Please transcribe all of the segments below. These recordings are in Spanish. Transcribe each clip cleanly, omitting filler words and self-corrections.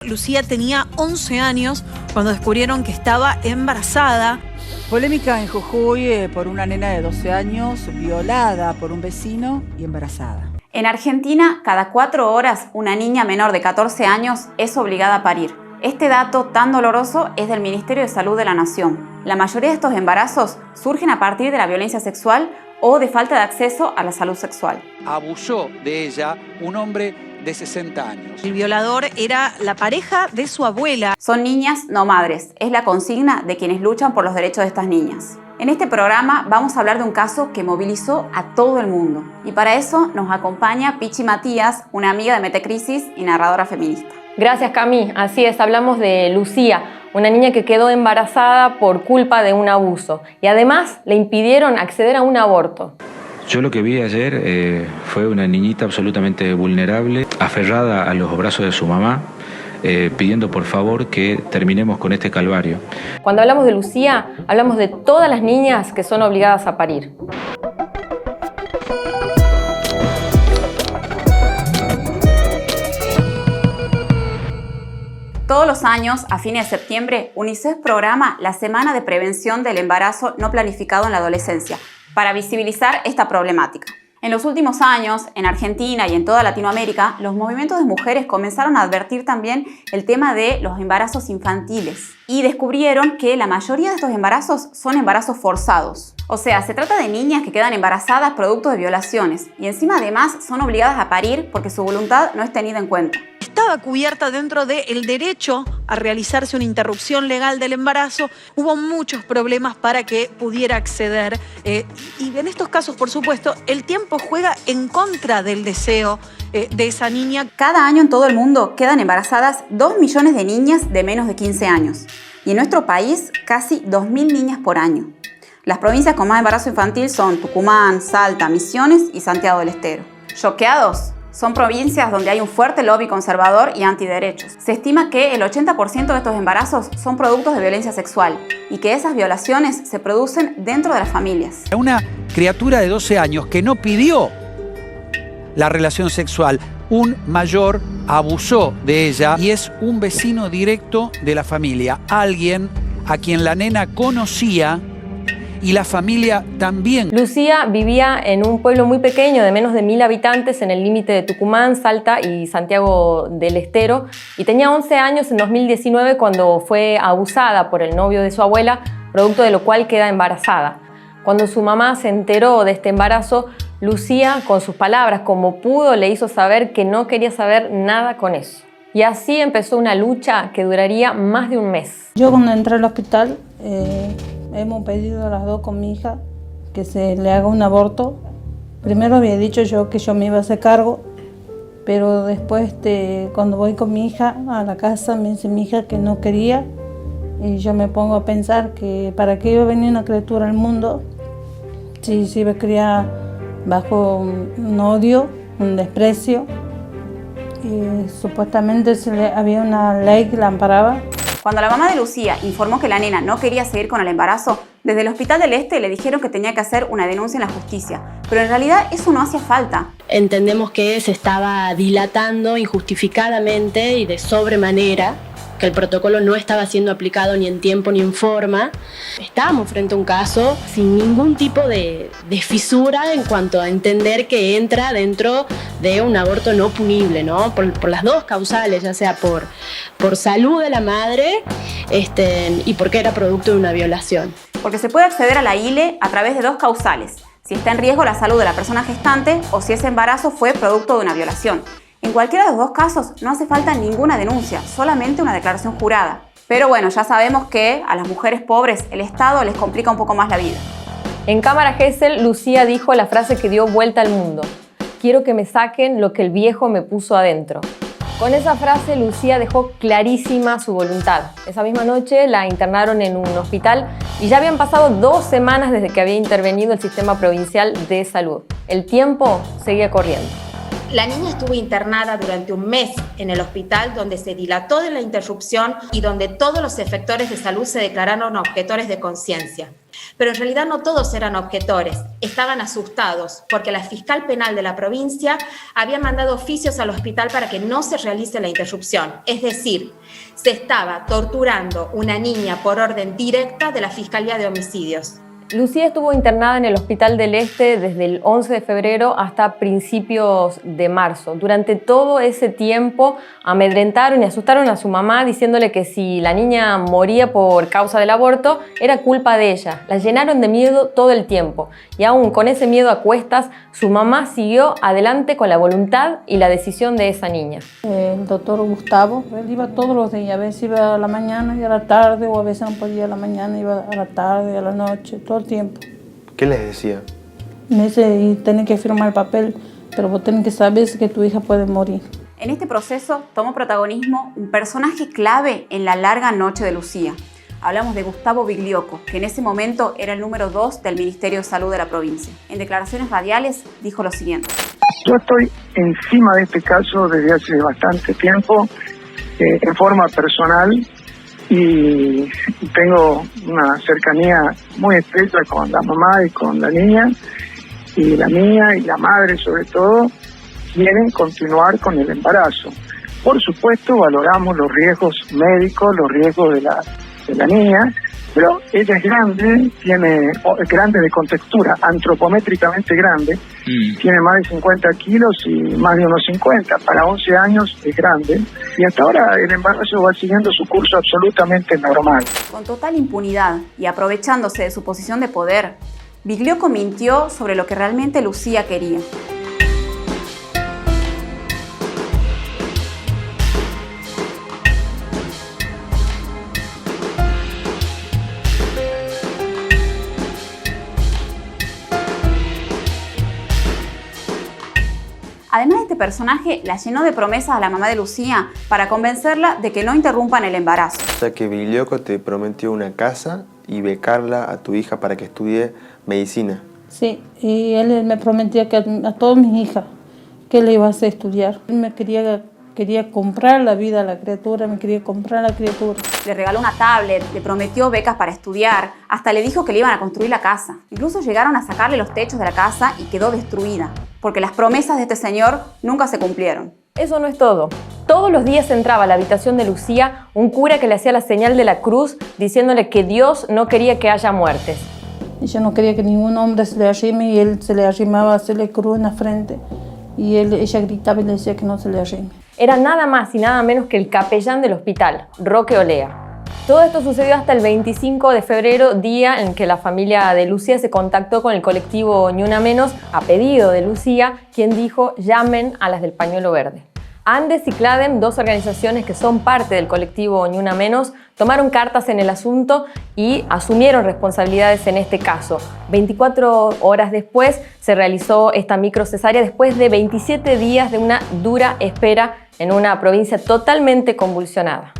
Lucía tenía 11 años cuando descubrieron que estaba embarazada. Polémica en Jujuy por una nena de 12 años violada por un vecino y embarazada. En Argentina, cada 4 horas una niña menor de 14 años es obligada a parir. Este dato tan doloroso es del Ministerio de Salud de la Nación. La mayoría de estos embarazos surgen a partir de la violencia sexual o de falta de acceso a la salud sexual. Abusó de ella un hombre de 60 años. El violador era la pareja de su abuela. Son niñas, no madres. Es la consigna de quienes luchan por los derechos de estas niñas. En este programa vamos a hablar de un caso que movilizó a todo el mundo. Y para eso nos acompaña Pichi Matías, una amiga de Metecrisis y narradora feminista. Gracias, Cami. Así es, hablamos de Lucía, una niña que quedó embarazada por culpa de un abuso. Y además le impidieron acceder a un aborto. Yo lo que vi ayer fue una niñita absolutamente vulnerable, aferrada a los brazos de su mamá, pidiendo por favor que terminemos con este calvario. Cuando hablamos de Lucía, hablamos de todas las niñas que son obligadas a parir. Todos los años, a fines de septiembre, UNICEF programa la Semana de Prevención del Embarazo No Planificado en la Adolescencia, para visibilizar esta problemática. En los últimos años, en Argentina y en toda Latinoamérica, los movimientos de mujeres comenzaron a advertir también el tema de los embarazos infantiles y descubrieron que la mayoría de estos embarazos son embarazos forzados. O sea, se trata de niñas que quedan embarazadas producto de violaciones y encima además son obligadas a parir porque su voluntad no es tenida en cuenta. Estaba cubierta dentro del derecho a realizarse una interrupción legal del embarazo. Hubo muchos problemas para que pudiera acceder. Y en estos casos, por supuesto, el tiempo juega en contra del deseo de esa niña. Cada año en todo el mundo quedan embarazadas 2 millones de niñas de menos de 15 años. Y en nuestro país, casi 2.000 niñas por año. Las provincias con más embarazo infantil son Tucumán, Salta, Misiones y Santiago del Estero. ¿Choqueados? Son provincias donde hay un fuerte lobby conservador y antiderechos. Se estima que el 80% de estos embarazos son productos de violencia sexual y que esas violaciones se producen dentro de las familias. Una criatura de 12 años que no pidió la relación sexual, un mayor abusó de ella y es un vecino directo de la familia, alguien a quien la nena conocía y la familia también. Lucía vivía en un pueblo muy pequeño de menos de 1.000 habitantes en el límite de Tucumán, Salta y Santiago del Estero y tenía 11 años en 2019 cuando fue abusada por el novio de su abuela, producto de lo cual queda embarazada. Cuando su mamá se enteró de este embarazo, Lucía, con sus palabras, como pudo, le hizo saber que no quería saber nada con eso. Y así empezó una lucha que duraría más de un mes. Yo cuando entré al hospital hemos pedido a las dos con mi hija que se le haga un aborto. Primero había dicho yo que yo me iba a hacer cargo, pero después cuando voy con mi hija a la casa me dice mi hija que no quería y yo me pongo a pensar que para qué iba a venir una criatura al mundo si se iba a criar bajo un odio, un desprecio y supuestamente había una ley que la amparaba. Cuando la mamá de Lucía informó que la nena no quería seguir con el embarazo, desde el Hospital del Este le dijeron que tenía que hacer una denuncia en la justicia, pero en realidad eso no hacía falta. Entendemos que se estaba dilatando injustificadamente y de sobremanera, que el protocolo no estaba siendo aplicado ni en tiempo ni en forma. Estábamos frente a un caso sin ningún tipo de fisura en cuanto a entender que entra dentro de un aborto no punible, ¿no? Por las dos causales, ya sea por salud de la madre y porque era producto de una violación. Porque se puede acceder a la ILE a través de 2 causales, si está en riesgo la salud de la persona gestante o si ese embarazo fue producto de una violación. En cualquiera de los 2 casos no hace falta ninguna denuncia, solamente una declaración jurada. Pero bueno, ya sabemos que a las mujeres pobres el Estado les complica un poco más la vida. En Cámara Gesell, Lucía dijo la frase que dio vuelta al mundo: quiero que me saquen lo que el viejo me puso adentro. Con esa frase, Lucía dejó clarísima su voluntad. Esa misma noche la internaron en un hospital y ya habían pasado 2 semanas desde que había intervenido el sistema provincial de salud. El tiempo seguía corriendo. La niña estuvo internada durante un mes en el hospital, donde se dilató de la interrupción y donde todos los efectores de salud se declararon objetores de conciencia. Pero en realidad no todos eran objetores, estaban asustados porque la fiscal penal de la provincia había mandado oficios al hospital para que no se realice la interrupción. Es decir, se estaba torturando una niña por orden directa de la Fiscalía de Homicidios. Lucía estuvo internada en el Hospital del Este desde el 11 de febrero hasta principios de marzo. Durante todo ese tiempo amedrentaron y asustaron a su mamá diciéndole que si la niña moría por causa del aborto era culpa de ella. La llenaron de miedo todo el tiempo y aún con ese miedo a cuestas, su mamá siguió adelante con la voluntad y la decisión de esa niña. El doctor Gustavo, él iba todos los días, a veces iba a la mañana y a la tarde, o a veces no podía a la mañana, iba a la tarde, a la noche, todo el tiempo. ¿Qué les decía? Me dice, y tenés que firmar el papel, pero vos tenés que saber que tu hija puede morir. En este proceso tomó protagonismo un personaje clave en la larga noche de Lucía. Hablamos de Gustavo Biglioco, que en ese momento era el número 2 del Ministerio de Salud de la provincia. En declaraciones radiales dijo lo siguiente. Yo estoy encima de este caso desde hace bastante tiempo, en forma personal, y tengo una cercanía muy estrecha con la mamá y con la niña, y la niña y la madre sobre todo quieren continuar con el embarazo. Por supuesto valoramos los riesgos médicos, los riesgos de la niña, pero ella es grande, es grande de contextura, antropométricamente grande, tiene más de 50 kilos y más de unos 50, para 11 años es grande, y hasta ahora el embarazo va siguiendo su curso absolutamente normal. Con total impunidad y aprovechándose de su posición de poder, Biglioco mintió sobre lo que realmente Lucía quería. Además, este personaje la llenó de promesas a la mamá de Lucía para convencerla de que no interrumpan el embarazo. O sea que Biglioco te prometió una casa y becarla a tu hija para que estudie medicina. Sí, y él me prometía que a todas mis hijas que le iba a hacer estudiar. Él me quería comprar la vida a la criatura, me quería comprar a la criatura. Le regaló una tablet, le prometió becas para estudiar, hasta le dijo que le iban a construir la casa. Incluso llegaron a sacarle los techos de la casa y quedó destruida, porque las promesas de este señor nunca se cumplieron. Eso no es todo. Todos los días entraba a la habitación de Lucía un cura que le hacía la señal de la cruz diciéndole que Dios no quería que haya muertes. Ella no quería que ningún hombre se le arrime y él se le arrimaba a hacerle cruz en la frente. Y ella gritaba y le decía que no se le arrime. Era nada más y nada menos que el capellán del hospital, Roque Olea. Todo esto sucedió hasta el 25 de febrero, día en que la familia de Lucía se contactó con el colectivo Ni Una Menos a pedido de Lucía, quien dijo llamen a las del pañuelo verde. Andes y CLADEM, dos organizaciones que son parte del colectivo Ni Una Menos, tomaron cartas en el asunto y asumieron responsabilidades en este caso. 24 horas después se realizó esta microcesárea después de 27 días de una dura espera en una provincia totalmente convulsionada.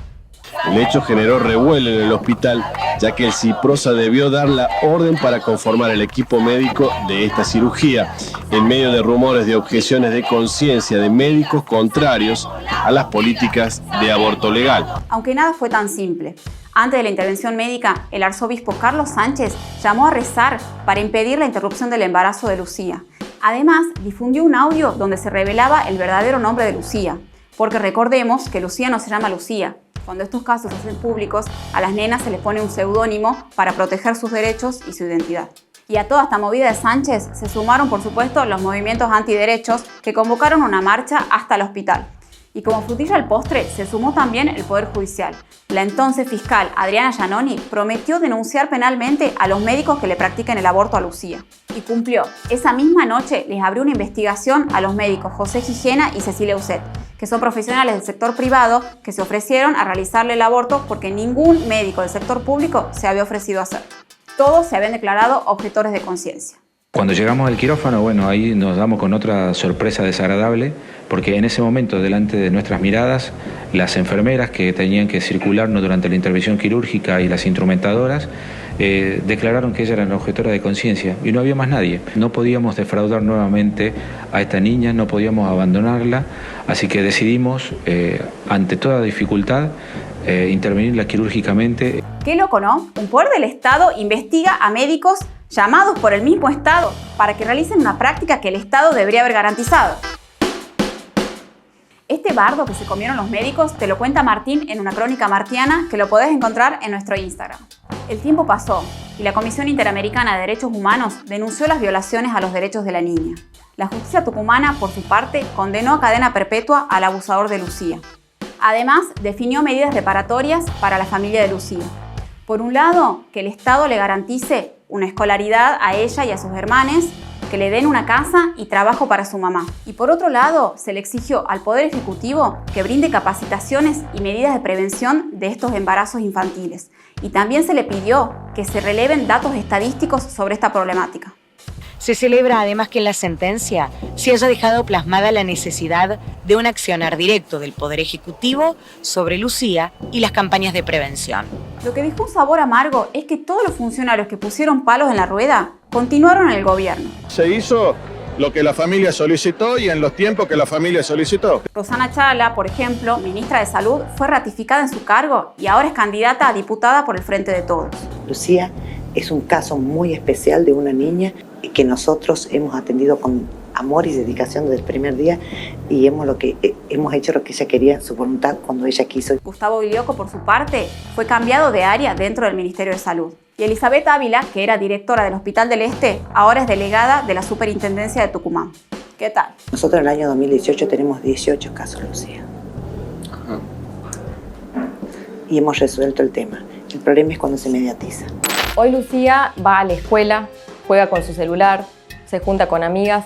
El hecho generó revuelo en el hospital, ya que el Ciprosa debió dar la orden para conformar el equipo médico de esta cirugía, en medio de rumores de objeciones de conciencia de médicos contrarios a las políticas de aborto legal. Aunque nada fue tan simple. Antes de la intervención médica, el arzobispo Carlos Sánchez llamó a rezar para impedir la interrupción del embarazo de Lucía. Además, difundió un audio donde se revelaba el verdadero nombre de Lucía, porque recordemos que Lucía no se llama Lucía. Cuando estos casos se hacen públicos, a las nenas se les pone un seudónimo para proteger sus derechos y su identidad. Y a toda esta movida de Sánchez se sumaron, por supuesto, los movimientos antiderechos que convocaron una marcha hasta el hospital. Y como frutilla al postre, se sumó también el Poder Judicial. La entonces fiscal Adriana Giannoni prometió denunciar penalmente a los médicos que le practiquen el aborto a Lucía. Y cumplió. Esa misma noche les abrió una investigación a los médicos José Gijena y Cecilia Uset, que son profesionales del sector privado que se ofrecieron a realizarle el aborto porque ningún médico del sector público se había ofrecido a hacer. Todos se habían declarado objetores de conciencia. Cuando llegamos al quirófano, bueno, ahí nos damos con otra sorpresa desagradable, porque en ese momento, delante de nuestras miradas, las enfermeras que tenían que circularnos durante la intervención quirúrgica y las instrumentadoras declararon que ella era la objetora de conciencia y no había más nadie. No podíamos defraudar nuevamente a esta niña, no podíamos abandonarla, así que decidimos, ante toda dificultad, intervenirla quirúrgicamente. Qué loco, ¿no? Un poder del Estado investiga a médicos llamados por el mismo Estado para que realicen una práctica que el Estado debería haber garantizado. Este bardo que se comieron los médicos te lo cuenta Martín en una crónica martiana que lo podés encontrar en nuestro Instagram. El tiempo pasó y la Comisión Interamericana de Derechos Humanos denunció las violaciones a los derechos de la niña. La justicia tucumana, por su parte, condenó a cadena perpetua al abusador de Lucía. Además, definió medidas reparatorias para la familia de Lucía. Por un lado, que el Estado le garantice una escolaridad a ella y a sus hermanos, que le den una casa y trabajo para su mamá. Y por otro lado, se le exigió al Poder Ejecutivo que brinde capacitaciones y medidas de prevención de estos embarazos infantiles. Y también se le pidió que se releven datos estadísticos sobre esta problemática. Se celebra además que en la sentencia se haya dejado plasmada la necesidad de un accionar directo del Poder Ejecutivo sobre Lucía y las campañas de prevención. Lo que dejó un sabor amargo es que todos los funcionarios que pusieron palos en la rueda continuaron en el gobierno. Se hizo lo que la familia solicitó y en los tiempos que la familia solicitó. Rosana Chala, por ejemplo, ministra de Salud, fue ratificada en su cargo y ahora es candidata a diputada por el Frente de Todos. Lucía es un caso muy especial de una niña que nosotros hemos atendido con amor y dedicación desde el primer día y hemos hecho lo que ella quería, su voluntad, cuando ella quiso. Gustavo Ilioco, por su parte, fue cambiado de área dentro del Ministerio de Salud. Y Elizabeth Ávila, que era directora del Hospital del Este, ahora es delegada de la Superintendencia de Tucumán. ¿Qué tal? Nosotros en el año 2018 tenemos 18 casos, Lucía. Y hemos resuelto el tema. El problema es cuando se mediatiza. Hoy Lucía va a la escuela, juega con su celular, se junta con amigas,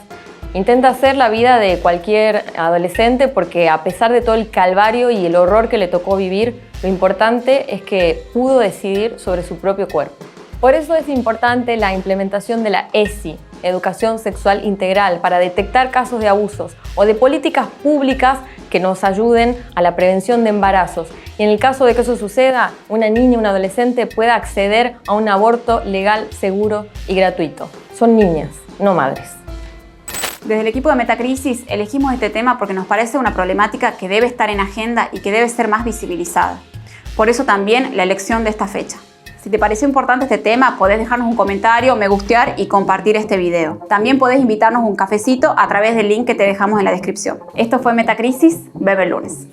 intenta hacer la vida de cualquier adolescente porque a pesar de todo el calvario y el horror que le tocó vivir, lo importante es que pudo decidir sobre su propio cuerpo. Por eso es importante la implementación de la ESI, Educación Sexual Integral, para detectar casos de abusos o de políticas públicas que nos ayuden a la prevención de embarazos. Y en el caso de que eso suceda, una niña, un adolescente pueda acceder a un aborto legal, seguro y gratuito. Son niñas, no madres. Desde el equipo de Metacrisis elegimos este tema porque nos parece una problemática que debe estar en agenda y que debe ser más visibilizada. Por eso también la elección de esta fecha. Si te pareció importante este tema, podés dejarnos un comentario, me gustear y compartir este video. También podés invitarnos un cafecito a través del link que te dejamos en la descripción. Esto fue Metacrisis, bebe el lunes.